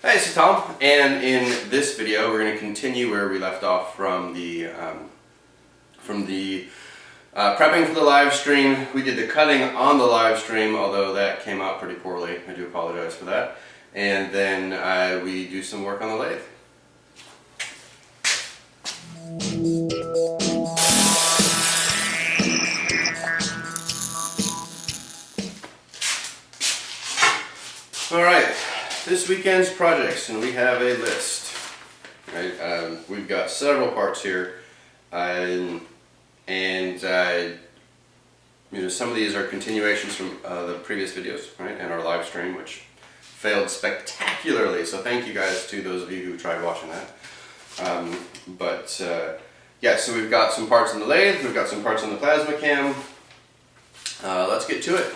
Hey, this is Tom, and in this video we're going to continue where we left off from the prepping for the live stream. We did the cutting on the live stream, although that came out pretty poorly. I do apologize for that. And then we do some work on the lathe. Alright, this weekend's projects, and we have a list. Right? We've got several parts here, and you know, some of these are continuations from the previous videos, right, and our live stream, which failed spectacularly. So thank you guys to those of you who tried watching that. Yeah, so we've got some parts in the lathe, we've got some parts in the PlasmaCam. Let's get to it.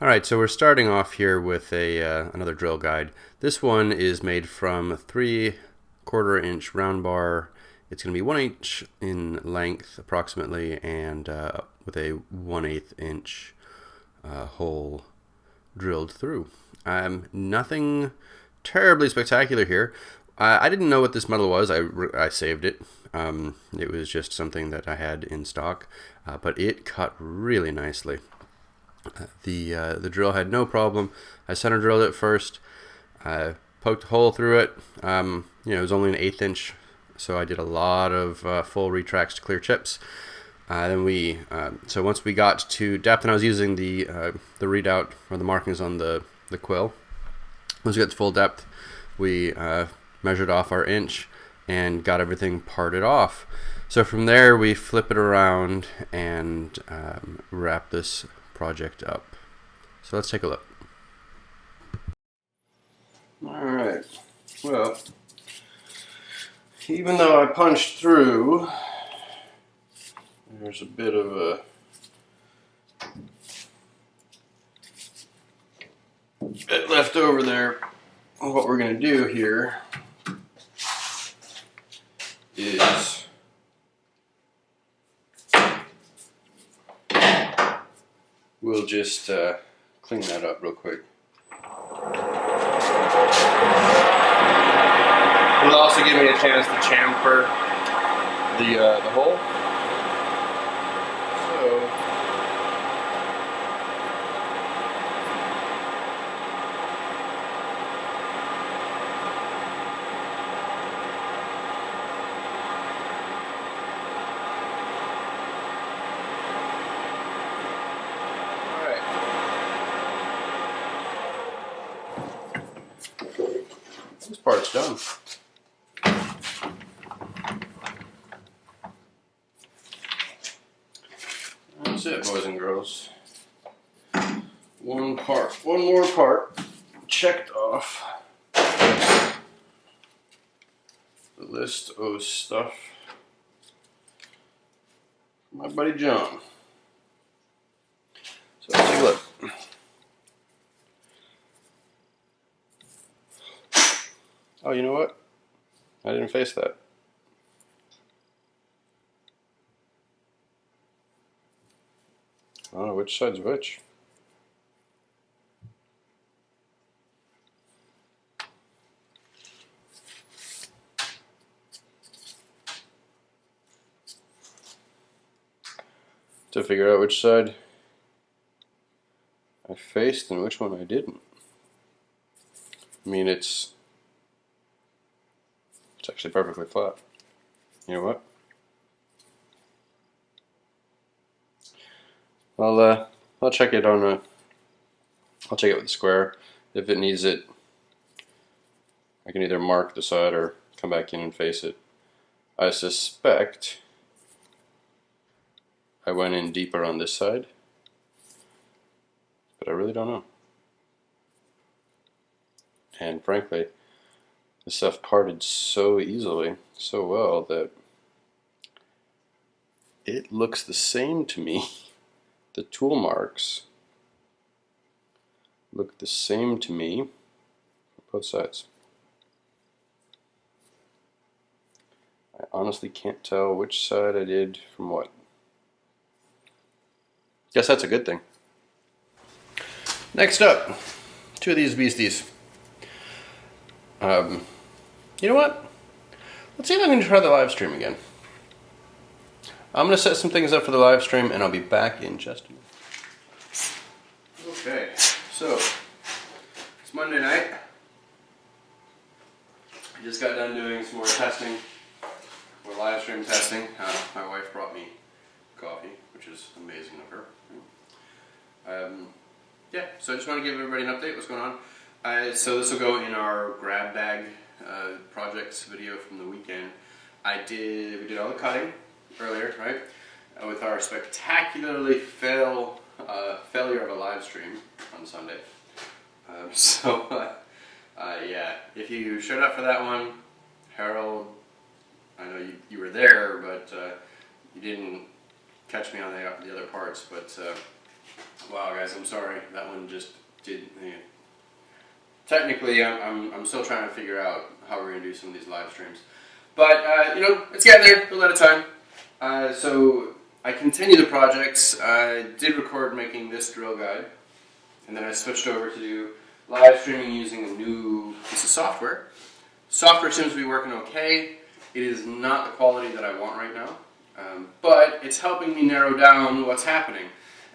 Alright, so we're starting off here with another drill guide. This one is made from a 3/4 inch round bar. It's going to be 1 inch in length approximately, and with a 1/8 inch hole drilled through. Nothing terribly spectacular here. I didn't know what this metal was. I saved it. It was just something that I had in stock, but it cut really nicely. The drill had no problem. I center drilled it first. I poked a hole through it. You know, it was only an 1/8 inch, so I did a lot of full retracts to clear chips. So once we got to depth, and I was using the readout or the markings on the quill. Once we got to full depth, we measured off our inch and got everything parted off. So from there, we flip it around and wrap this project up. So let's take a look. Alright, well, even though I punched through, there's a bit of a bit left over there. What we're going to do here is we'll just clean that up real quick. It'll also give me a chance to chamfer the hole. This part's done. That's it, boys and girls. One more part checked off the list of stuff for my buddy John. So let's take a look. Oh, you know what? I didn't face that. I don't know which side's which. To figure out which side I faced and which one I didn't. I mean, it's actually perfectly flat. You know what? I'll check it on I'll check it with the square. If it needs it, I can either mark the side or come back in and face it. I suspect I went in deeper on this side, but I really don't know. And frankly, this stuff parted so easily, so well, that it looks the same to me. The tool marks look the same to me on both sides. I honestly can't tell which side I did from what. Guess that's a good thing. Next up, two of these beasties. You know what? Let's see if I can try the live stream again. I'm going to set some things up for the live stream and I'll be back in just a minute. Okay, so it's Monday night. I just got done doing some more testing, more live stream testing. My wife brought me coffee, which is amazing of her. Yeah, so I just want to give everybody an update. What's going on? So this will go in our grab bag projects video from the weekend. We did all the cutting earlier, right? With our spectacularly failure of a live stream on Sunday. Yeah, if you showed up for that one, Harold, I know you were there, but you didn't catch me on the other parts. But wow, guys, I'm sorry. That one just did. Technically, I'm still trying to figure out how we're going to do some of these live streams. But, it's getting there, a little at a time. So I continue the projects. I did record making this drill guide. And then I switched over to do live streaming using a new piece of software. Software seems to be working okay. It is not the quality that I want right now. But it's helping me narrow down what's happening.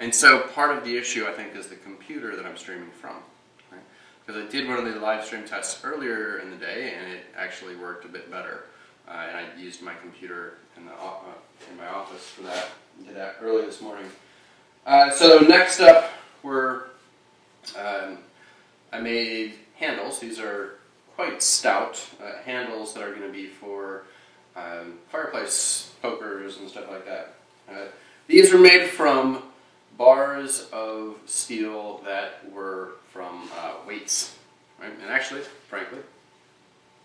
And so part of the issue, I think, is the computer that I'm streaming from. Because I did one of the live stream tests earlier in the day, and it actually worked a bit better. And I used my computer in my office for that. I did that early this morning. So next up, I made handles. These are quite stout handles that are going to be for fireplace pokers and stuff like that. These are made from bars of steel that were from weights, right? And actually, frankly,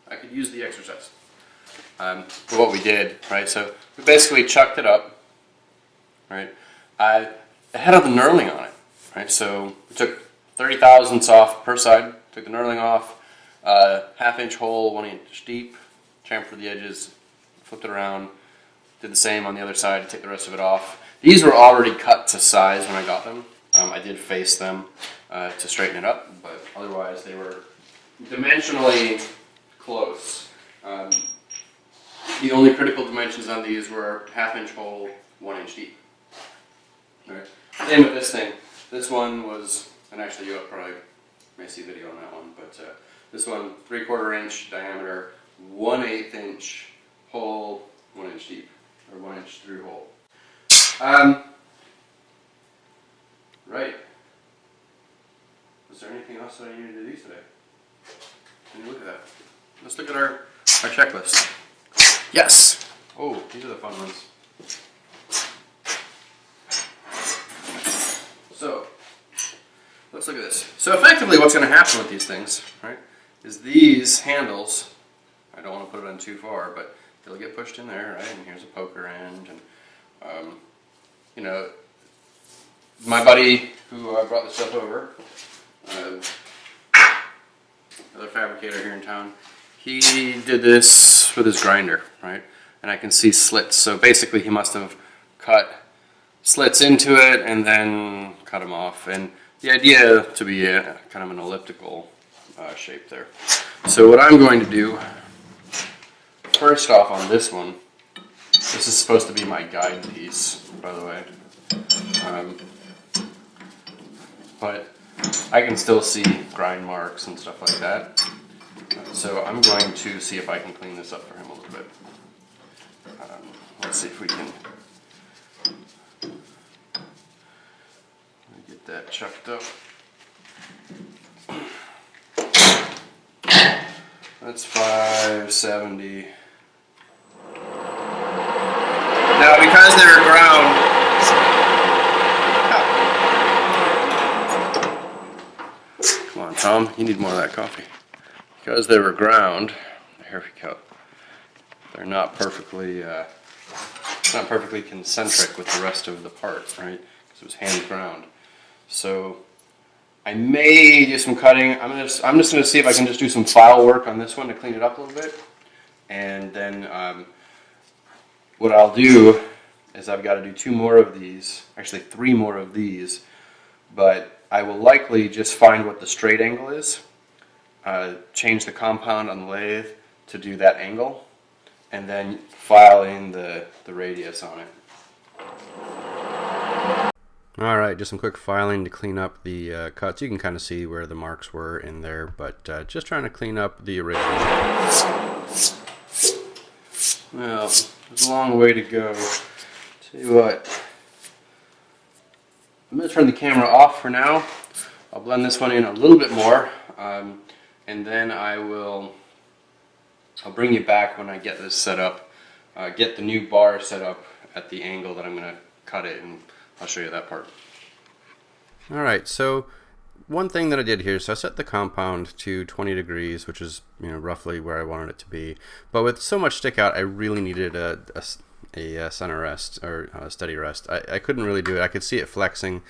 I could use the exercise for what we did, right? So we basically chucked it up, right? It had all the knurling on it, right? So we took 30 thousandths off per side, took the knurling off, half-inch hole, 1 inch deep, chamfered the edges, flipped it around, did the same on the other side to take the rest of it off. These were already cut to size when I got them. I did face them to straighten it up, but otherwise they were dimensionally close. The only critical dimensions on these were half-inch hole, 1 inch deep. Right. Same with this thing. This one was, and actually you probably may see video on that one, but this one 3/4 inch diameter, 1/8 inch hole, 1 inch deep, or 1 inch through hole. Right. Was there anything else that I needed to do today? Can you look at that? Let's look at our checklist. Yes! Oh, these are the fun ones. So, let's look at this. So effectively what's going to happen with these things, right, is these handles, I don't want to put it on too far, but they'll get pushed in there, right, and here's a poker end, and my buddy who brought this stuff over, another fabricator here in town, he did this with his grinder, right? And I can see slits. So basically he must have cut slits into it and then cut them off. And the idea to be kind of an elliptical shape there. So what I'm going to do, first off on this one, this is supposed to be my guide piece, by the way. But I can still see grind marks and stuff like that. So I'm going to see if I can clean this up for him a little bit. Let's see if we can get that chucked up. That's 570. Now, because they're ground, come on, Tom, you need more of that coffee. Because they were ground, here we go. They're not perfectly concentric with the rest of the part, right? Because it was hand ground. So I may do some cutting. I'm just going to see if I can just do some file work on this one to clean it up a little bit, and then what I'll do is I've got to do 2 more of these, actually 3 more of these, but I will likely just find what the straight angle is, change the compound on the lathe to do that angle, and then file in the radius on it. Alright, just some quick filing to clean up the cuts. You can kind of see where the marks were in there, but just trying to clean up the original. Well, there's a long way to go. Tell you what, I'm going to turn the camera off for now. I'll blend this one in a little bit more, and then I'll bring you back when I get this set up, get the new bar set up at the angle that I'm going to cut it, and I'll show you that part. Alright, so one thing that I did here, so I set the compound to 20 degrees, which is roughly where I wanted it to be. But with so much stick out, I really needed a center rest, or a steady rest. I couldn't really do it. I could see it flexing.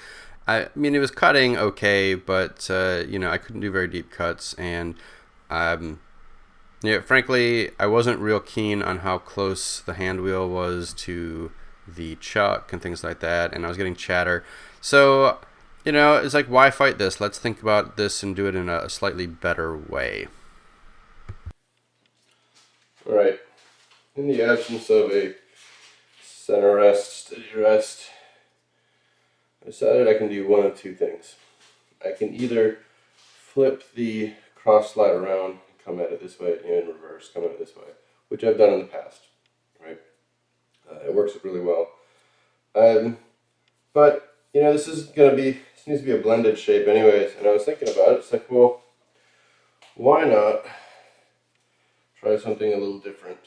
I mean, it was cutting okay, but I couldn't do very deep cuts, and frankly, I wasn't real keen on how close the hand wheel was to the chuck and things like that, and I was getting chatter. So, it's like, why fight this? Let's think about this and do it in a slightly better way. Alright, in the absence of a center rest, steady rest, I decided I can do one of two things. I can either flip the cross slide around, come at it this way, and in reverse, come at it this way, which I've done in the past, right? It works really well. But this needs to be a blended shape anyways, and I was thinking about it. It's like, well, why not try something a little different?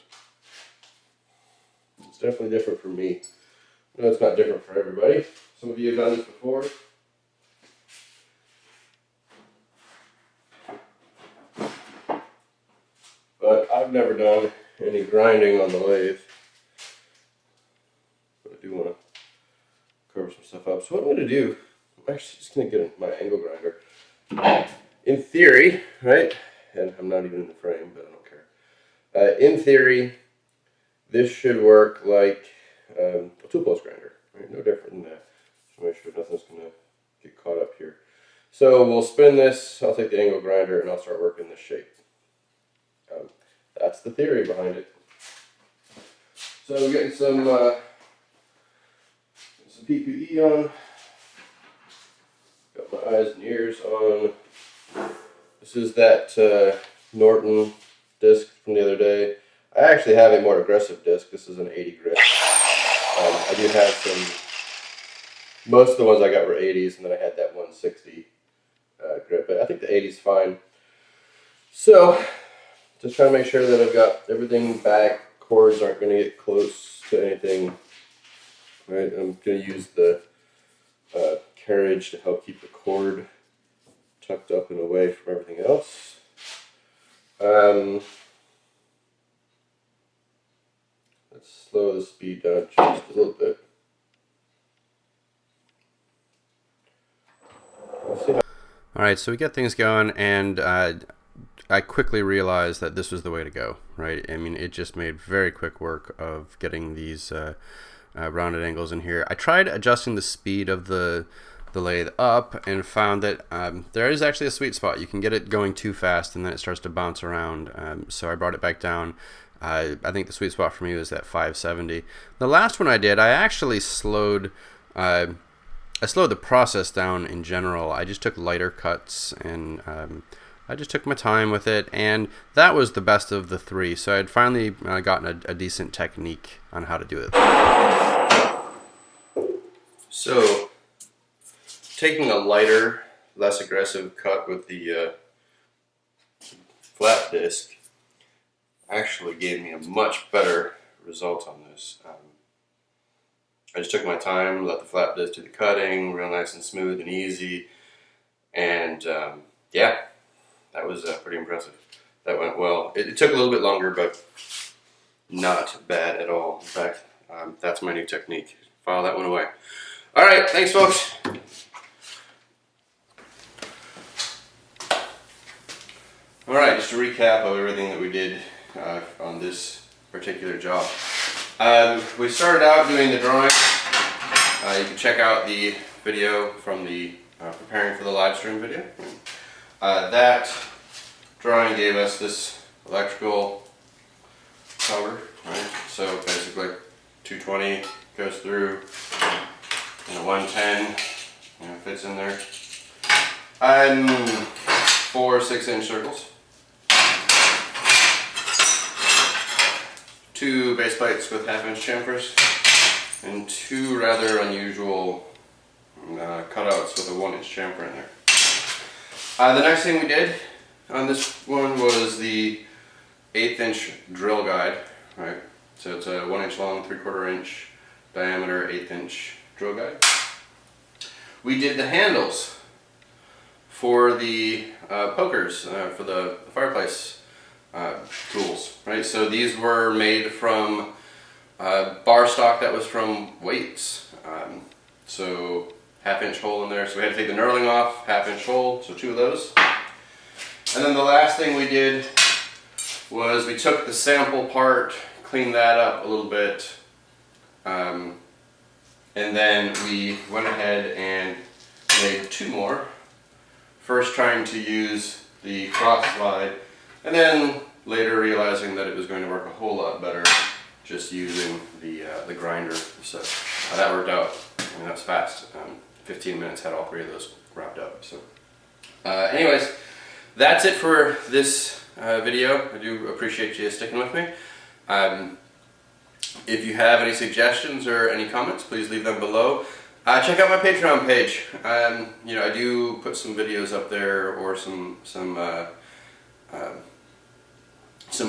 It's definitely different for me. I know it's not different for everybody. Some of you have done this before. But I've never done any grinding on the lathe. But I do want to cover some stuff up. So what I'm going to do, I'm actually just going to get my angle grinder. In theory, right, and I'm not even in the frame, but I don't care. In theory, this should work like a two-post grinder, right? No different than that. Just make sure nothing's going to get caught up here. So we'll spin this, I'll take the angle grinder, and I'll start working this shape. That's the theory behind it. So we're getting some PPE on. Got my eyes and ears on. This is that Norton disc from the other day. I actually have a more aggressive disc. This is an 80 grit. I do have some, most of the ones I got were 80s, and then I had that 160 grit, but I think the 80 is fine. So, just trying to make sure that I've got everything back. Cords aren't going to get close to anything. Right, I'm going to use the carriage to help keep the cord tucked up and away from everything else. Let's slow the speed down just a little bit. Alright, so we get things going, and I quickly realized that this was the way to go, right? I mean, it just made very quick work of getting these rounded angles in here. I tried adjusting the speed of the lathe up and found that there is actually a sweet spot. You can get it going too fast and then it starts to bounce around. So I brought it back down. I think the sweet spot for me was at 570. The last one I did, I actually slowed the process down in general. I just took lighter cuts, and I just took my time with it, and that was the best of the three. So I'd finally gotten a decent technique on how to do it. So, taking a lighter, less aggressive cut with the flat disc actually gave me a much better result on this. I just took my time, let the flat disc do the cutting, real nice and smooth and easy, and yeah, that was pretty impressive. That went well. It took a little bit longer, but not bad at all. In fact, that's my new technique. File that one away. All right, thanks, folks. All right, just a recap of everything that we did on this particular job. We started out doing the drawing. You can check out the video from the preparing for the live stream video. That drawing gave us this electrical cover, right? So basically 220 goes through, and a 110 fits in there. 4 6-inch circles. 2 base plates with 1/2-inch chamfers, and 2 rather unusual cutouts with a 1-inch chamfer in there. The next thing we did on this one was the 1/8-inch drill guide, right? So it's a 1-inch long, 3/4 inch diameter, 1/8-inch drill guide. We did the handles for the pokers for the fireplace tools, right? So these were made from bar stock that was from weights. So 1/2-inch hole in there. So we had to take the knurling off, 1/2-inch hole, so 2 of those. And then the last thing we did was we took the sample part, cleaned that up a little bit, and then we went ahead and made 2 more. First trying to use the cross slide, and then later realizing that it was going to work a whole lot better just using the grinder. So that worked out. I mean, that was fast. 15 minutes had all 3 of those wrapped up. So anyways, that's it for this video. I do appreciate you sticking with me. If you have any suggestions or any comments, please leave them below. Check out my Patreon page. I do put some videos up there, or some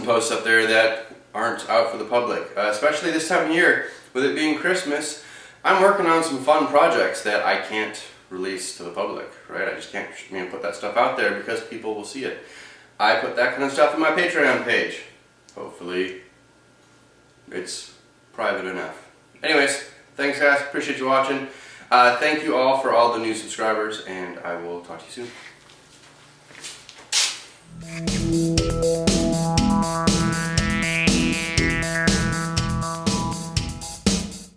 posts up there that aren't out for the public. Especially this time of year, with it being Christmas, I'm working on some fun projects that I can't release to the public. Right? I just can't put that stuff out there because people will see it. I put that kind of stuff on my Patreon page. Hopefully, it's private enough. Anyways, thanks guys. Appreciate you watching. Thank you all for all the new subscribers, and I will talk to you soon.